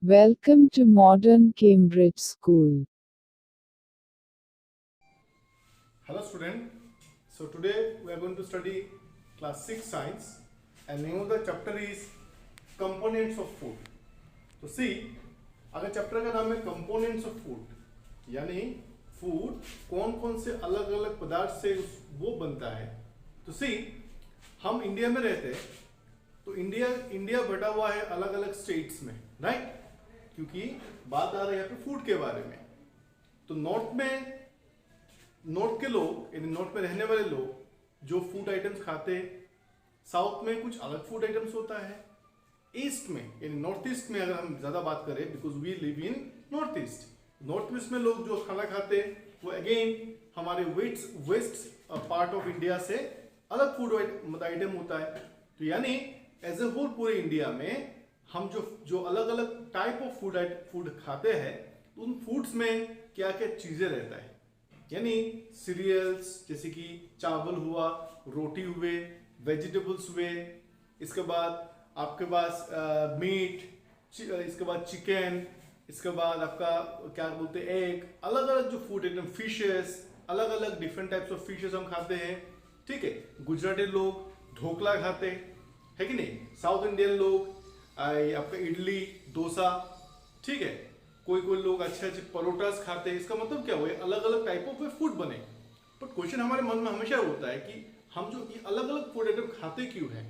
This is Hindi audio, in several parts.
Welcome to Modern Cambridge School. Hello student. So today we are going to study class 6 science and name of the chapter is components of food. तो see अगर चैप्टर का नाम है कंपोनेंट्स ऑफ फूड यानी फूड कौन कौन से अलग अलग पदार्थ से वो बनता है। तो सी हम इंडिया में रहते हैं तो इंडिया बटा हुआ है अलग अलग स्टेट्स में, राइट। क्योंकि बात आ रही है यहाँ पे फूड के बारे में। तो नॉर्थ के लोग यानी नॉर्थ में रहने वाले लोग जो फूड आइटम्स खाते हैं, साउथ में कुछ अलग फूड आइटम्स होता है, ईस्ट में यानी नॉर्थ ईस्ट में अगर हम ज्यादा बात करें because we live in north east में लोग जो खाना खाते हैं वो अगेन हमारे वेस्ट पार्ट ऑफ इंडिया से अलग फूड आइटम होता है। तो यानी एज ए होल पूरे इंडिया में हम जो अलग अलग टाइप ऑफ फूड खाते हैं उन फूड्स में क्या क्या चीजें रहता है, यानी सीरियल्स जैसे कि चावल हुआ, रोटी हुए, वेजिटेबल्स हुए, इसके बाद आपके पास मीट, इसके बाद चिकन, इसके बाद आपका क्या बोलते हैं एग, अलग अलग जो फूड आइटम, फिशेस, अलग अलग डिफरेंट टाइप्स ऑफ फिशेस हम खाते हैं, ठीक है। गुजराती लोग ढोकला खाते है कि नहीं, साउथ इंडियन लोग आपका इडली डोसा, ठीक है। कोई लोग अच्छे परोटास खाते हैं। इसका मतलब क्या हुआ, अलग अलग टाइप ऑफ फूड बने। बट क्वेश्चन हमारे मन में हमेशा होता है कि हम जो ये अलग अलग फूड आइटम खाते क्यों हैं।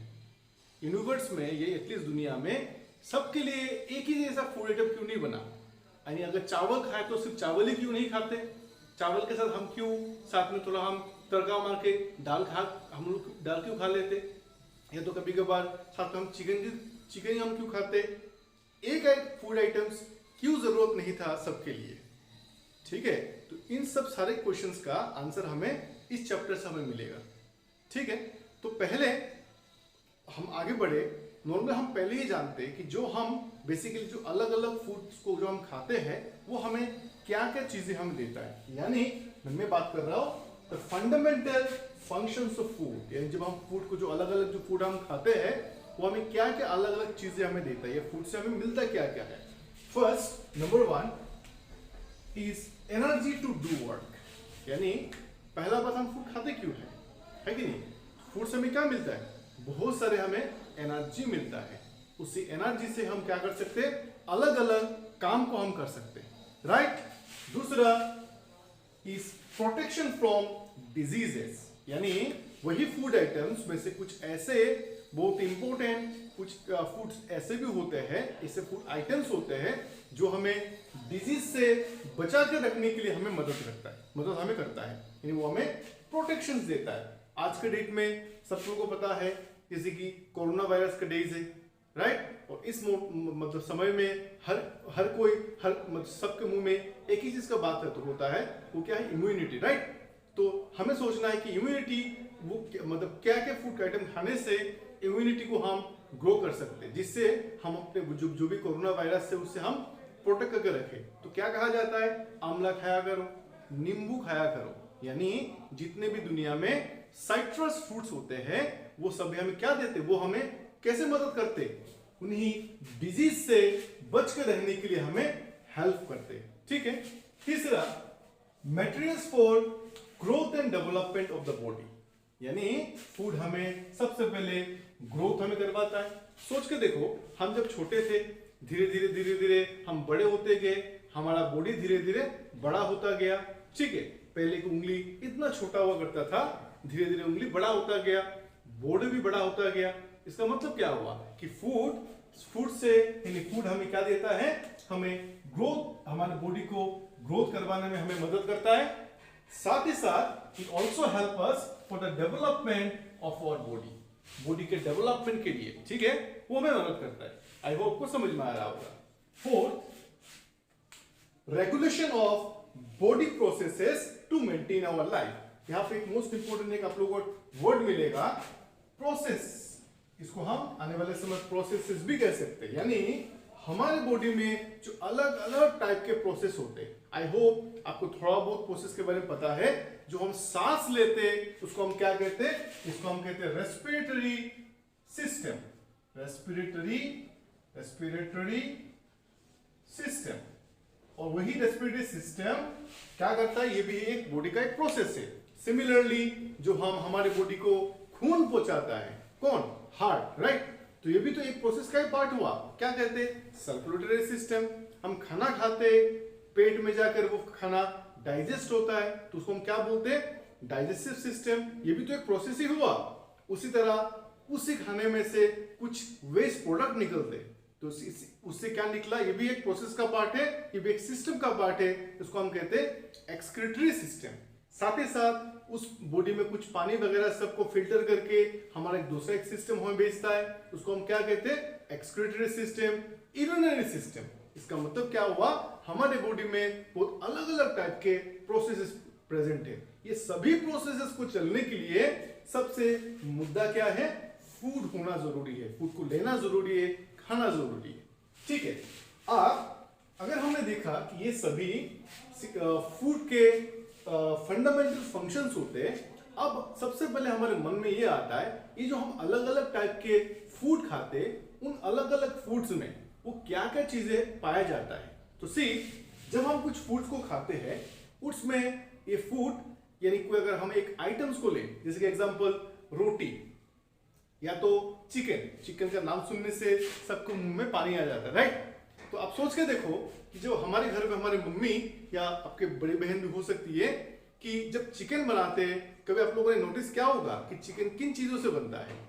यूनिवर्स में ये एटलीस्ट दुनिया में सबके लिए एक ही जैसा फूड आइटम क्यों नहीं बना। यानी अगर चावल खाए तो सिर्फ चावल ही क्यों नहीं खाते, चावल के साथ हम क्यों साथ में थोड़ा हम तड़का मार के हम लोग दाल क्यों खा लेते, या तो कभी कभार साथ में हम चिकन हम क्यों खाते। एक फूड आइटम्स क्यों जरूरत नहीं था सबके लिए, ठीक है। तो इन सब सारे क्वेश्चंस का आंसर हमें इस चैप्टर से हमें मिलेगा, ठीक है। तो पहले हम आगे बढ़े। नॉर्मली हम पहले ही जानते हैं कि जो हम बेसिकली जो अलग अलग फूड्स को जो हम खाते हैं वो हमें क्या क्या चीजें हमें देता है। यानी मैं बात कर रहा हूं the fundamental functions of food, यानी जब हम फूड को जो अलग अलग जो फूड हम खाते हैं वो हमें क्या क्या अलग अलग चीजें हमें देता है, ये फूड से हमें मिलता क्या क्या है। First number 1 is energy to do work, यानी पहला बात हम फूड खाते क्यों है कि नहीं। फूड से हमें क्या मिलता है, बहुत सारे हमें एनर्जी मिलता है। उसी एनर्जी से हम क्या कर सकते हैं, अलग अलग काम को हम कर सकते हैं, राइट। दूसरा इज प्रोटेक्शन फ्रॉम डिजीजेस, यानी वही फूड आइटम्स में से कुछ ऐसे बहुत इंपॉर्टेंट कुछ फूड्स ऐसे भी होते हैं, ऐसे फूड आइटम्स होते हैं जो हमें डिजीज से बचा के रखने के लिए हमें मदद हमें करता है, यानी वो हमें प्रोटेक्शन देता है। आज के डेट में सब लोगों को पता है जैसे कि कोरोना वायरस का डेज है, राइट। और इस मतलब समय में हर कोई मतलब सबके मुंह में एक ही चीज का बात होता है, वो क्या है, इम्यूनिटी, राइट। तो हमें सोचना है कि इम्यूनिटी वो मतलब क्या क्या फूड आइटम खाने से इम्यूनिटी को हम ग्रो कर सकते हैं, जिससे हम अपने जो भी कोरोना वायरस से उससे हम प्रोटेक्ट करके रखें। तो क्या कहा जाता है, आंवला खाया करो, नींबू खाया करो, यानी जितने भी दुनिया में साइट्रस फ्रूट्स होते हैं वो सभी हमें क्या देते, वो हमें कैसे मदद करते, उन्हीं डिजीज से बच के रहने के लिए हमें हेल्प करते, ठीक है। तीसरा materials for growth and development of the body, यानी फूड हमें सबसे पहले ग्रोथ हमें करवाता है। सोच के देखो, हम जब छोटे थे धीरे धीरे हम बड़े होते गए, हमारा बॉडी धीरे धीरे बड़ा होता गया, ठीक है। पहले की उंगली इतना छोटा हुआ करता था, धीरे धीरे उंगली बड़ा होता गया, बॉडी भी बड़ा होता गया। इसका मतलब क्या हुआ कि फूड से यानी फूड हमें क्या देता है, हमें ग्रोथ, हमारे बॉडी को ग्रोथ करवाने में हमें मदद करता है। साथ ही साथ it also help us for the development of our body के डेवलपमेंट के लिए, ठीक है, वो हमें मदद करता है। आई होप को समझ में आ रहा होगा। Fourth, regulation of body processes to maintain our life. यहां पे एक मोस्ट इंपोर्टेंट एक आप लोगों को वर्ड मिलेगा, प्रोसेस। इसको हम आने वाले समय प्रोसेसेस भी कह सकते हैं, यानी हमारे बॉडी में जो अलग अलग टाइप के प्रोसेस होते हैं। आई होप आपको थोड़ा बहुत प्रोसेस के बारे में पता है। जो हम सांस लेते उसको हम क्या कहते हैं, इसको हम कहते हैं रेस्पिरेटरी सिस्टम, रेस्पिरेटरी और वही रेस्पिरेटरी सिस्टम क्या करता है, ये भी एक बॉडी का एक प्रोसेस है। सिमिलरली जो हम हमारे बॉडी को खून पहुंचाता है, कौन, हार्ट, राइट, तो ये भी तो एक प्रोसेस का ही पार्ट हुआ। क्या कहते हैं, सर्कुलेटरी सिस्टम। हम खाना खाते, पेट में जाकर वो खाना डाइजेस्ट होता है, तो उसको हम क्या बोलते हैं, डाइजेस्टिव सिस्टम। ये भी तो एक प्रोसेस ही हुआ। उसी तरह उसी खाने में से कुछ वेस्ट प्रोडक्ट निकलते, तो उससे क्या निकला, ये भी एक प्रोसेस का पार्ट है, ये भी एक सिस्टम का पार्ट है। इसको हम कहते हैं एक्सक्रीटरी सिस्टम। साथ ही साथ उस बॉडी में कुछ पानी वगैरह सबको फिल्टर करके हमारा एक दूसरा एक सिस्टम हमें भेजता है, उसको हम क्या कहते हैं, एक्सक्रीटरी सिस्टम, यूरिनरी सिस्टम। इसका मतलब क्या हुआ, हमारे बॉडी में बहुत अलग अलग टाइप के प्रोसेसेस प्रेजेंट है। ये सभी प्रोसेसेस को चलने के लिए सबसे मुद्दा क्या है, फूड होना जरूरी है, फूड को लेना जरूरी है, खाना जरूरी है। ठीक है, अब अगर हमने देखा कि ये सभी फूड के फंडामेंटल फंक्शंस होते हैं, अब सबसे पहले हमारे मन में ये आता है, ये जो हम अलग अलग टाइप के फूड खाते हैं, उन अलग अलग फूड्स में वो क्या क्या चीजें पाया जाता है। तो सी, जब हम कुछ फूड्स को खाते हैं, उसमें ये फूड यानी कोई अगर हम एक आइटम्स को लें, जैसे कि एग्जांपल रोटी या तो चिकन का नाम सुनने से सबको मुंह में पानी आ जाता है, राइट। तो आप सोच के देखो कि जो हमारे घर में हमारे मम्मी या आपके बड़ी बहन भी हो सकती है कि जब चिकन बनाते हैं, कभी आप लोगों ने नोटिस क्या होगा कि चिकन किन चीजों से बनता है।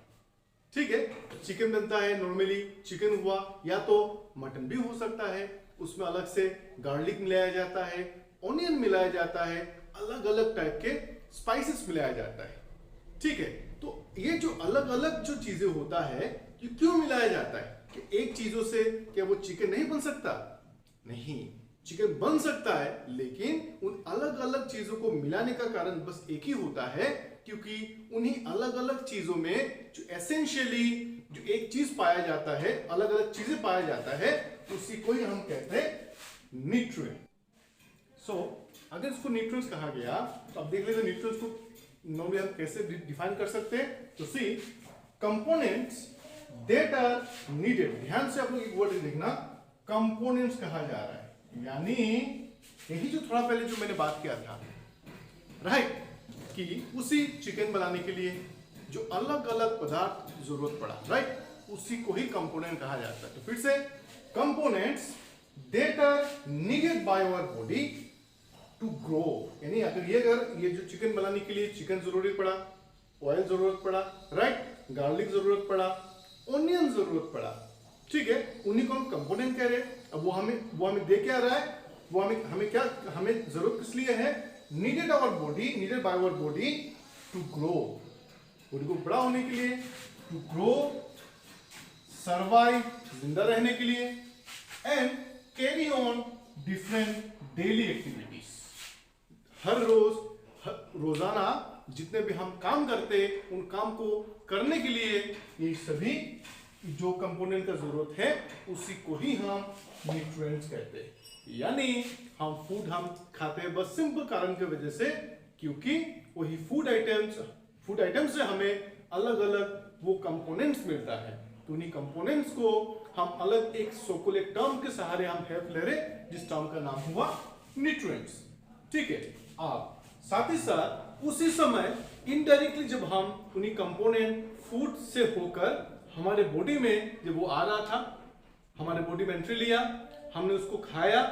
ठीक है, चिकन बनता है नॉर्मली, चिकन हुआ, या तो मटन भी हो सकता है, उसमें अलग से गार्लिक मिलाया जाता है, ऑनियन मिलाया जाता है, अलग अलग टाइप के स्पाइसेस मिलाया जाता है। ठीक है, तो ये जो अलग अलग जो चीजें होता है, ये क्यों मिलाया जाता है, कि एक चीजों से क्या वो चिकन नहीं बन सकता, नहीं, चिकन बन सकता है, लेकिन उन अलग अलग चीजों को मिलाने का कारण बस एक ही होता है, क्योंकि उन्हीं अलग अलग चीजों में जो एसेंशियली जो एक चीज पाया जाता है, अलग अलग चीजें पाया जाता है, उसी को ही हम कहते हैं न्यूट्रिएंट। सो अगर इसको न्यूट्रिएंट्स कहा गया, तो अब देख लेते न्यूट्रिएंट्स को नॉर्मली हम कैसे डिफाइन कर सकते हैं। तो सी, कंपोनेंट्स दैट आर नीडेड, ध्यान से आप लोग एक वर्ड देखना, कंपोनेंट्स कहा जा रहा है, यानी यही जो थोड़ा पहले जो मैंने बात किया था, राइट, कि उसी चिकन बनाने के लिए जो अलग अलग पदार्थ जरूरत पड़ा, राइट, उसी को ही कंपोनेंट कहा जाता है। तो फिर से, components that are needed by our body to grow, यानी अगर ये जो चिकन बनाने के लिए चिकन जरूरत पड़ा, ऑयल जरूरत पड़ा, राइट, गार्लिक जरूरत पड़ा, ऑनियन जरूरत पड़ा, ठीक है, उन्हीं को हम कंपोनेंट कह रहे हैं। अब वो हमें दे क्या रहा है, वो हमें जरूरत किस लिए है, needed by our body to grow, body को बड़ा होने के लिए, टू ग्रो, सर्वाइव, जिंदा रहने के लिए, and carry on different daily activities. हर रोजाना जितने भी हम काम करते हैं, उन काम को करने के लिए ये सभी जो कंपोनेंट का जरूरत है, उसी को ही हम न्यूट्रिएंट्स कहते हैं। यानी हम खाते हैं बस सिंपल कारण की वजह से, क्योंकि वही फूड आइटम्स से हमें अलग अलग वो कंपोनेंट्स मिलता है। तो उन्हीं कंपोनेंट्स को हम अलग एक सोकुलर टर्म के सहारे हम हेल्प ले रहे, जिस टर्म का नाम हुआ न्यूट्रिएंट्स। ठीक है, आप साथ ही साथ उसी समय इनडायरेक्टली जब हम उन्हीं कंपोनेंट फूड से होकर हमारे बॉडी में जब वो आ रहा था, हमारे बॉडी में एंट्री लिया, हमने उसको खाया,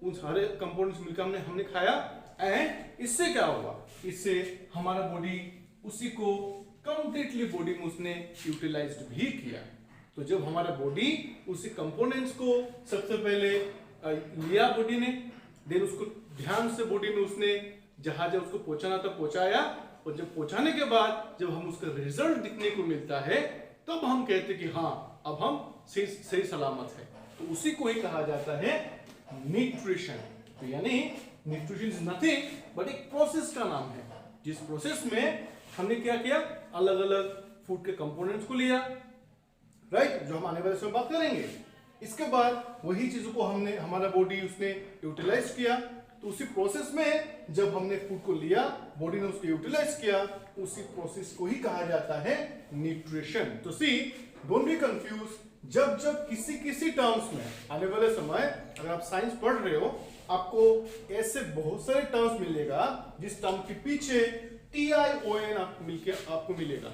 उन सारे कंपोनेंट्स मिलकर हमने खाया, एंड इससे क्या हुआ, इससे हमारा बॉडी उसी को कंप्लीटली बॉडी में उसने यूटिलाइज्ड भी किया। तो जब हमारा बॉडी उसी कंपोनेंट्स को सबसे पहले लिया बॉडी ने, देन उसको ध्यान से बॉडी में उसने जहां उसको पहुंचाना था पहुंचाया, और जब पहुंचाने के बाद जब हम उसका रिजल्ट दिखने को मिलता है, तब हम कहते कि हाँ, अब हम सही सलामत है। तो उसी को ही कहा जाता है न्यूट्रिशन। तो यानी न्यूट्रिशन इज नथिंग बट एक प्रोसेस का नाम है, जिस प्रोसेस में हमने क्या किया, अलग अलग फूड के कंपोनेंट्स को लिया, राइट, जो हम आने वाले समय बात करेंगे। इसके बाद वही चीजों को हमारा बॉडी उसने यूटिलाइज किया। तो उसी प्रोसेस में जब हमने फूड को लिया, बॉडी ने उसको यूटिलाइज किया, उसी प्रोसेस को ही कहा जाता है न्यूट्रिशन। तो सी, डोंट बी कंफ्यूज, जब जब किसी किसी टर्म्स में आने वाले समय अगर आप साइंस पढ़ रहे हो, आपको ऐसे बहुत सारे टर्म्स मिलेगा जिस टर्म के पीछे TION आपको मिलेगा।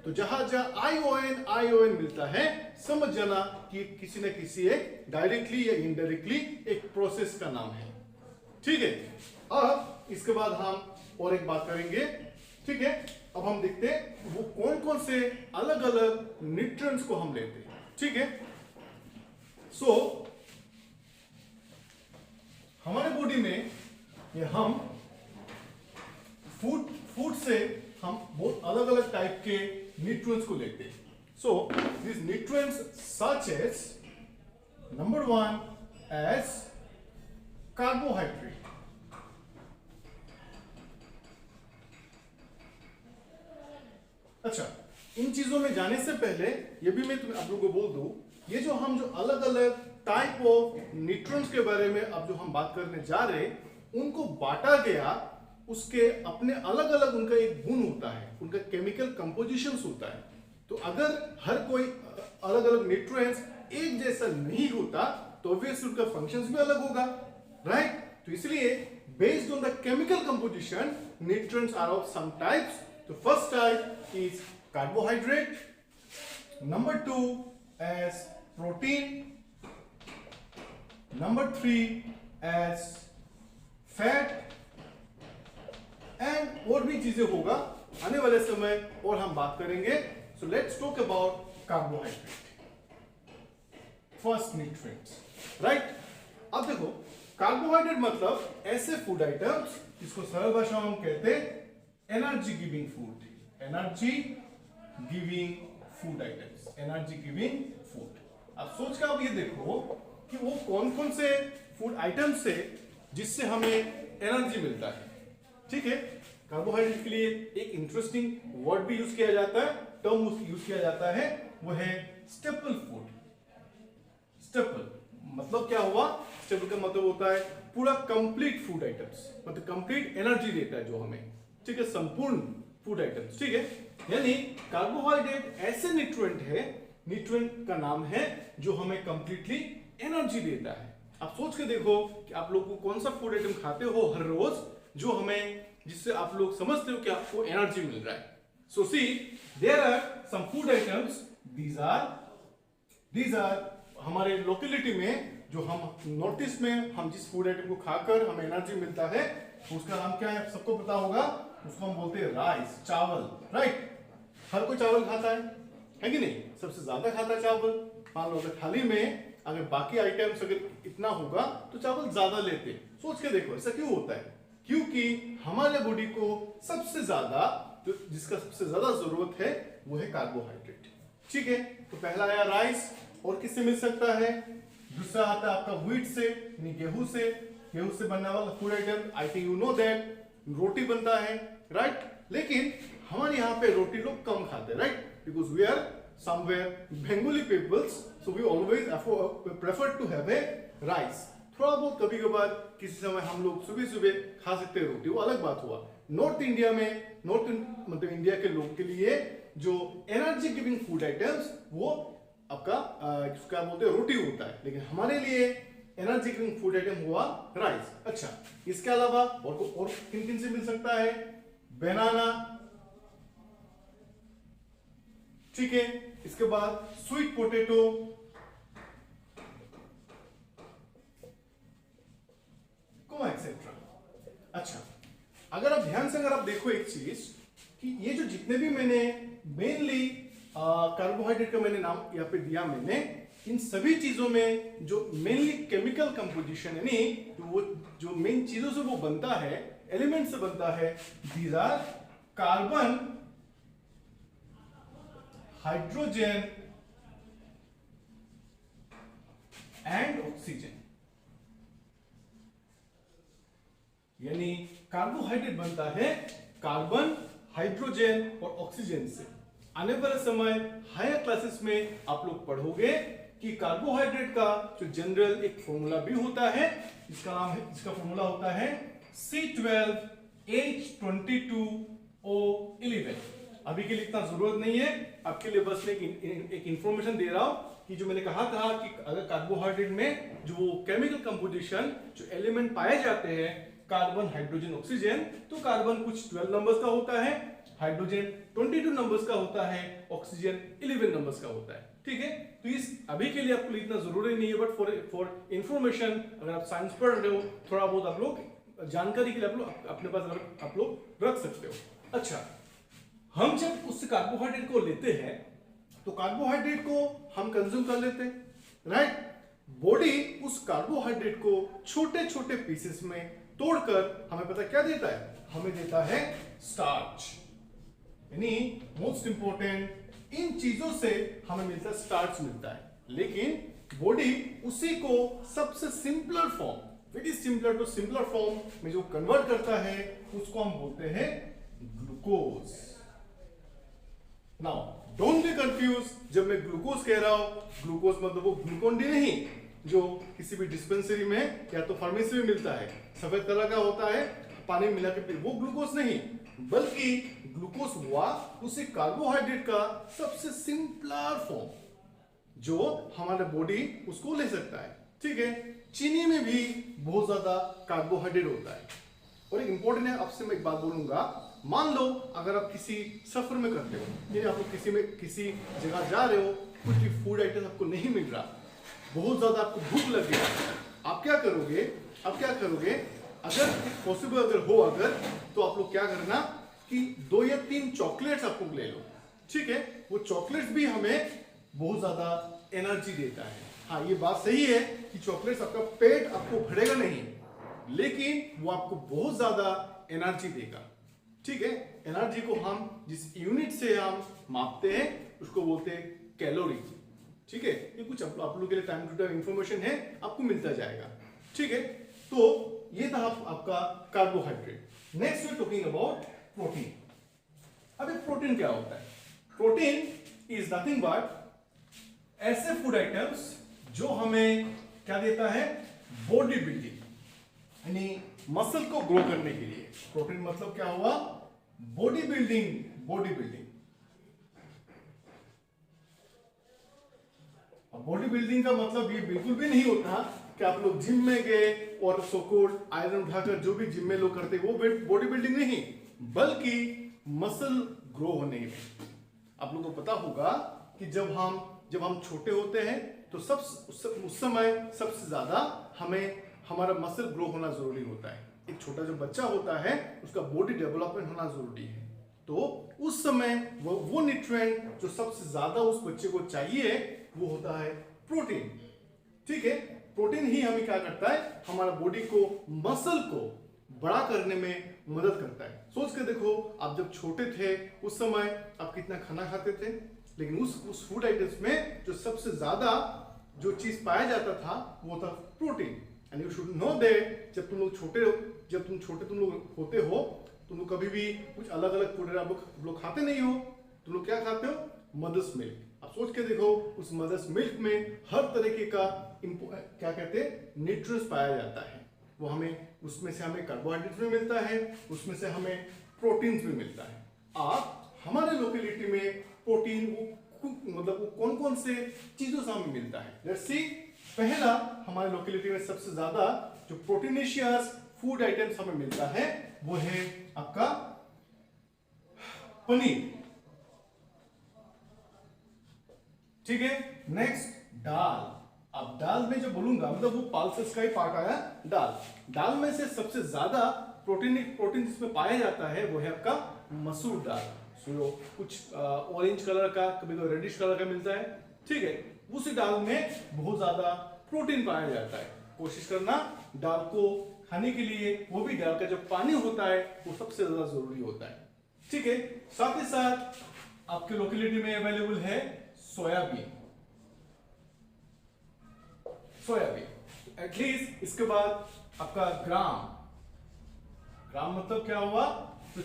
तो जहां जहां ION मिलता है, समझ जाना कि किसी न किसी एक डायरेक्टली या इनडायरेक्टली एक प्रोसेस का नाम है। ठीक है, अब इसके बाद हम और एक बात करेंगे। ठीक है, अब हम देखते हैं वो कौन कौन से अलग अलग न्यूट्रिएंट्स को हम लेते हैं। ठीक है, सो हमारे बॉडी में ये हम फूड से हम बहुत अलग अलग टाइप के न्यूट्रिएंट्स को लेते हैं। So this nutrients such as number 1 as carbohydrate. अच्छा, इन चीजों में जाने से पहले ये भी मैं आप लोगों को बोल दूं, ये जो अलग अलग टाइप ऑफ न्यूट्रिएंट्स के बारे में अब जो हम बात करने जा रहे हैं, उनको बांटा गया, उसके अपने अलग अलग उनका एक गुण होता है, उनका केमिकल कंपोजिशंस होता है। तो अगर हर कोई अलग अलग न्यूट्रिएंट्स एक जैसा नहीं होता तो ऑब्वियसली उनका फंक्शंस भी अलग होगा, राइट? तो इसलिए based on the chemical composition nutrients are of some types. तो first type is carbohydrate, number 2 as protein, number 3 as fat, and और भी चीजें होगा आने वाले समय और हम बात करेंगे। So let's talk about carbohydrate, first nutrients, right? अब देखो, कार्बोहाइड्रेट मतलब ऐसे फूड आइटम्स जिसको सरल भाषा में हम कहते हैं energy giving food, energy giving food items, energy giving food. अब सोच कर आप ये देखो कि वो कौन कौन से फूड आइटम्स है जिससे हमें एनर्जी मिलता है। ठीक है, कार्बोहाइड्रेट के लिए एक इंटरेस्टिंग वर्ड भी यूज किया जाता है, टर्म यूज किया जाता है, वो है स्टेपल फूड। स्टेपल मतलब क्या हुआ? स्टेपल का मतलब होता है पूरा कंप्लीट फूड आइटम्स, मतलब कंप्लीट एनर्जी देता है जो हमें। ठीक है, संपूर्ण फूड आइटम्स। ठीक है, यानी कार्बोहाइड्रेट ऐसे न्यूट्रिएंट है, न्यूट्रिएंट का नाम है जो हमें कंप्लीटली एनर्जी देता है। आप सोच के देखो कि आप लोग को कौन सा फूड आइटम खाते हो हर रोज जो हमें, जिससे आप लोग समझते हो कि आपको एनर्जी मिल रहा है। So see there are some food items, these are हमारे लोकेलिटी में, जो हम नॉर्थ ईस्ट में हम जिस फूड आइटम को खाकर हमें एनर्जी मिलता है उसका नाम क्या है? सबको पता होगा, उसको हम बोलते हैं राइस, चावल, राइट? हर कोई चावल खाता है कि नहीं? सबसे ज्यादा खाता है चावल। मान लो अगर थाली में अगर बाकी आइटम्स अगर इतना होगा तो चावल ज्यादा लेते हैं। सोच के देखो ऐसा क्यों होता है? क्योंकि हमारे बॉडी को सबसे ज्यादा जो जिसका सबसे ज्यादा जरूरत है वो है कार्बोहाइड्रेट। ठीक है, तो पहला आया राइस, और किससे मिल सकता है? दूसरा आता है आपका व्हीट से, यानी गेहूं से बनने वाला food item. I think you know that रोटी बनता है, राइट? लेकिन हमारे यहाँ पे रोटी लोग कम खाते हैं, right? Because we are somewhere Bengali peoples, so we always prefer to have a rice. थोड़ा बहुत कभी कभार किसी समय हम लोग सुबह सुबह खा सकते हैं रोटी, वो अलग बात हुआ। नॉर्थ इंडिया में, मतलब इंडिया के लोग के लिए जो एनर्जी गिविंग फूड आइटम्स वो आपका क्या बोलते हैं, रोटी होता है। लेकिन हमारे लिए एनर्जी गिविंग फूड आइटम हुआ राइस। अच्छा, इसके अलावा और किन किन से मिल सकता है? बनाना, ठीक है, इसके बाद स्वीट पोटैटो, एक्सेट्रा। अच्छा, अगर आप ध्यान से अगर आप देखो एक चीज कि ये जो जितने भी मैंने मेनली कार्बोहाइड्रेट का मैंने नाम यहाँ पे दिया, मैंने इन सभी चीजों में जो मेनली केमिकल कंपोजिशन यानी वो जो मेन चीजों से वो बनता है, एलिमेंट से बनता है, these are carbon, hydrogen and oxygen. यानी कार्बोहाइड्रेट बनता है कार्बन, हाइड्रोजन और ऑक्सीजन से। आने वाले समय हायर क्लासेस में आप लोग पढ़ोगे कि कार्बोहाइड्रेट का जो जनरल एक फॉर्मूला भी होता है, इसका फॉर्मूला होता है C12H22O11। अभी के लिए इतना जरूरत नहीं है, आपके लिए बस एक इंफॉर्मेशन दे रहा हूं कि जो मैंने कहा था कि अगर कार्बोहाइड्रेट में जो केमिकल कंपोजिशन जो एलिमेंट पाए जाते हैं कार्बन हाइड्रोजन ऑक्सीजन, तो कार्बन कुछ 12 नंबर्स का होता है, हाइड्रोजन 22 नंबर्स का होता है, ऑक्सीजन 11 नंबर्स का होता है। ठीक है, तो इस अभी के लिए आपको लिखना जरूरी नहीं है, बट फॉर इंफॉर्मेशन अगर आप साइंस पढ़ रहे हो थोड़ा बहुत आप लोग जानकारी के लिए आप लोग अपने पास आप लोग रख सकते हो। अच्छा, हम जब उस कार्बोहाइड्रेट को लेते हैं तो कार्बोहाइड्रेट को हम कंज्यूम कर लेते हैं, राइट। बॉडी उस कार्बोहाइड्रेट को छोटे छोटे पीसेस में तोड़कर हमें पता क्या देता है, हमें देता है स्टार्च। यानी मोस्ट इंपॉर्टेंट इन चीजों से हमें मिलता है स्टार्च मिलता है, लेकिन बॉडी उसी को सबसे simpler form, very simpler to simpler form में जो कन्वर्ट करता है उसको हम बोलते हैं glucose. Now don't be confuse, जब मैं ग्लूकोज कह रहा हूं, ग्लूकोज मतलब वो ग्लूकोन डी नहीं जो किसी भी डिस्पेंसरी में या तो फार्मेसी में मिलता है, सफेद कलर का होता है, पानी में मिला के, वो ग्लूकोज नहीं, बल्कि ग्लूकोज हुआ उसी कार्बोहाइड्रेट का सबसे सिंपलर फॉर्म जो हमारा बॉडी उसको ले सकता है। ठीक है, चीनी में भी बहुत ज्यादा कार्बोहाइड्रेट होता है। और एक इंपॉर्टेंट है, आपसे मैं एक बात बोलूंगा, मान लो अगर आप किसी सफर में करते हो, यानी आप लोग किसी जगह जा रहे हो, कुछ भी फूड आइटम आपको नहीं मिल रहा, बहुत ज्यादा आपको भूख लग गई, आप क्या करोगे, अगर पॉसिबल अगर हो तो आप लोग क्या करना कि 2 या 3 चॉकलेट्स आपको ले लो। ठीक है, वो चॉकलेट्स भी हमें बहुत ज्यादा एनर्जी देता है। हाँ, ये बात सही है कि चॉकलेट्स आपका पेट आपको भरेगा नहीं, लेकिन वो आपको बहुत ज्यादा एनर्जी देगा। ठीक है, एनर्जी को हम जिस यूनिट से हम मापते हैं उसको बोलते हैं कैलोरी। ठीक है, ये कुछ आप लोगों के लिए टाइम टू टाइम इंफॉर्मेशन है, आपको मिलता जाएगा। ठीक है, तो ये था आपका carbohydrate. Next we talking about protein. अब प्रोटीन क्या होता है? प्रोटीन इज नथिंग बट ऐसे फूड आइटम्स जो हमें क्या देता है, बॉडी बिल्डिंग, यानी मसल को ग्रो करने के लिए। प्रोटीन मतलब क्या हुआ, बॉडी बिल्डिंग। और बॉडी बिल्डिंग का मतलब ये बिल्कुल भी नहीं होता कि आप लोग जिम में गए और सोकोल्ड आयरन उठाकर जो भी जिम में लोग करते वो बॉडी बिल्डिंग नहीं, बल्कि मसल ग्रो होने में। आप लोगों को पता होगा कि जब हम छोटे होते हैं तो उस समय सबसे ज्यादा हमें हमारा मसल ग्रो होना जरूरी होता है। एक छोटा जो बच्चा होता है उसका बॉडी डेवलपमेंट होना जरूरी है, तो उस समय वो न्यूट्रिएंट जो सबसे ज्यादा उस बच्चे को चाहिए वो होता है प्रोटीन। ठीक है, प्रोटीन ही हमें क्या करता है, हमारा बॉडी को, मसल को बड़ा करने में मदद करता है। सोच के देखो, आप जब छोटे थे उस समय आप कितना खाना खाते थे, लेकिन उस फूड आइटम्स में जो सबसे ज्यादा जो चीज पाया जाता था वो था protein. And you should know that जब तुम लोग छोटे होते हो, तुम लोग कभी भी कुछ अलग अलग फूड आप लोग खाते नहीं हो, तुम लोग क्या खाते हो, मदर्स मिल्क। आप सोच के देखो, उस मदर्स मिल्क में हर तरीके का क्या कहते हैं, न्यूट्रिएंट्स पाया जाता है। वो हमें उसमें से हमें कार्बोहाइड्रेट्स भी मिलता है, उसमें से हमें प्रोटीन्स भी मिलता है। आप हमारे लोकेलिटी में प्रोटीन मतलब वो कौन कौन से चीजों से हमें मिलता है, लेट्स सी। पहला, हमारे लोकेलिटी में सबसे ज्यादा जो प्रोटीनेशियस फूड आइटम्स हमें मिलता है वो है आपका पनीर। ठीक है, नेक्स्ट दाल। अब दाल में जो बोलूंगा मतलब वो पल्सेस का ही पार्ट आया दाल में से सबसे ज्यादा प्रोटीन जिसमें पाया जाता है वो है आपका मसूर दाल। जो कुछ ऑरेंज कलर का, कभी कभी रेडिश कलर का मिलता है। ठीक है, उस दाल में बहुत ज्यादा प्रोटीन पाया जाता है। कोशिश करना दाल को खाने के लिए, वो भी दाल का जो पानी होता है वो सबसे ज्यादा जरूरी होता है। ठीक है, साथ ही साथ आपके लोकेलिटी में अवेलेबल है सोयाबीन। एटलीस्ट इसके बाद आपका ग्राम मतलब क्या हुआ, तो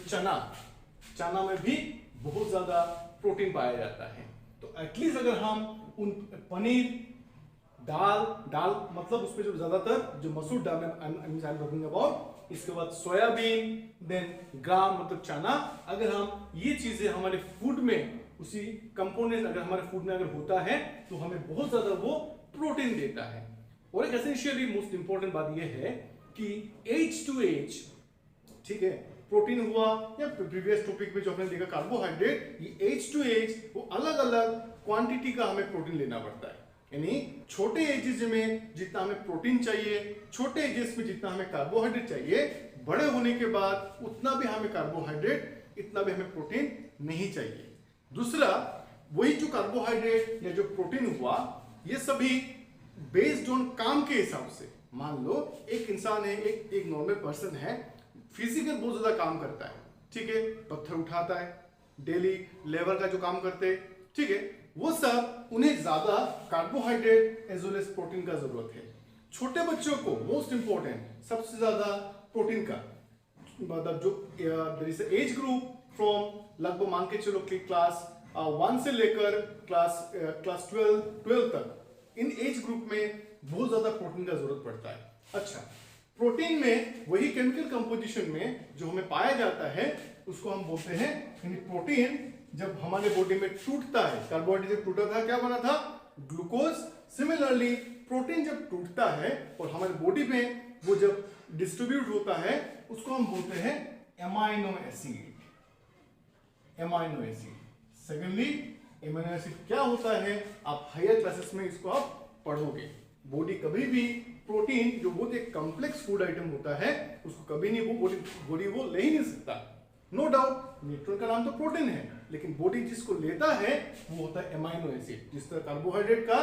चना में भी बहुत ज्यादा प्रोटीन पाया जाता है। तो एटलीस्ट अगर हम उन पनीर, दाल मतलब उसमें जो ज्यादातर जो मसूर दाल में, इसके बाद सोयाबीन, देन ग्राम मतलब चना, अगर हम ये चीजें हमारे फूड में उसी कंपोनेंट अगर हमारे फूड में अगर होता है तो हमें बहुत ज्यादा वो प्रोटीन देता है। और एक एसेंशियली मोस्ट इंपॉर्टेंट बात यह है कि एज टू एज, ठीक है, प्रोटीन हुआ या प्रीवियस टॉपिक में जो हमने देखा कार्बोहाइड्रेट, ये एज टू एज वो अलग अलग क्वांटिटी का हमें प्रोटीन लेना पड़ता है। यानी छोटे एजेस में जितना हमें प्रोटीन चाहिए, छोटे एजेस में जितना हमें कार्बोहाइड्रेट चाहिए, बड़े होने के बाद उतना भी हमें कार्बोहाइड्रेट, इतना भी हमें प्रोटीन नहीं चाहिए। दूसरा, वही जो कार्बोहाइड्रेट या जो प्रोटीन हुआ, ये सभी बेस्ड ऑन काम के हिसाब से। मान लो एक इंसान है, एक नॉर्मल पर्सन है, फिजिकल बहुत ज्यादा काम करता है, ठीक है, पत्थर उठाता है, डेली लेबर का जो काम करते हैं, ठीक है, वो सब उन्हें ज्यादा carbohydrate as well as protein का जरूरत है। छोटे बच्चों को मोस्ट इंपॉर्टेंट सबसे ज्यादा प्रोटीन का, मतलब जो एज ग्रुप फ्रॉम लगभग मान के चलो कि क्लास 1 से लेकर क्लास 12 तक, इन एज ग्रुप में बहुत ज्यादा प्रोटीन का जरूरत पड़ता है। अच्छा, प्रोटीन में वही केमिकल कंपोजिशन में जो हमें पाया जाता है उसको हम बोलते हैं, यानी प्रोटीन जब हमारे बॉडी में टूटता है, कार्बोहाइड्रेट जब टूटा था क्या बना था, ग्लूकोज। सिमिलरली प्रोटीन जब टूटता है और हमारे बॉडी में वो जब डिस्ट्रीब्यूट होता है उसको हम बोलते हैं amino acid. Amino acid. Secondly, amino acid क्या होता है आप हायर क्लासेस में इसको आप पढ़ोगे। बॉडी कभी भी प्रोटीन जो बहुत एक कॉम्प्लेक्स फूड आइटम होता है उसको कभी नहीं वो बॉडी वो ले ही नहीं सकता। नो डाउट न्यूट्रल का नाम तो प्रोटीन है, लेकिन बॉडी जिसको लेता है वो होता है एमाइनो एसिड। जिस तरह कार्बोहाइड्रेट का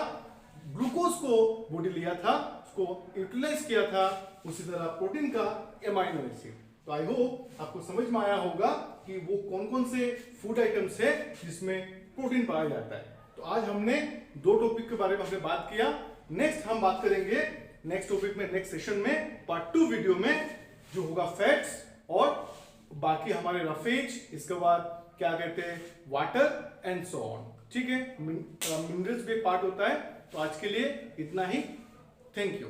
ग्लूकोज को बॉडी लिया था, उसको यूटिलाइज किया था, उसी तरह प्रोटीन का एमाइनो एसिड। तो आई होप आपको समझ में आया होगा कि वो कौन कौन से फूड आइटम्स है जिसमें प्रोटीन पाया जाता है। तो आज हमने 2 टॉपिक के बारे में हमने बात किया। नेक्स्ट हम बात करेंगे नेक्स्ट टॉपिक में, नेक्स्ट सेशन में, पार्ट 2 वीडियो में, जो होगा फैट्स और बाकी हमारे रफेज, इसके बाद क्या कहते हैं वाटर एंड सो ऑन। ठीक है, मिनरल्स भी एक पार्ट होता है। तो आज के लिए इतना ही। Thank you.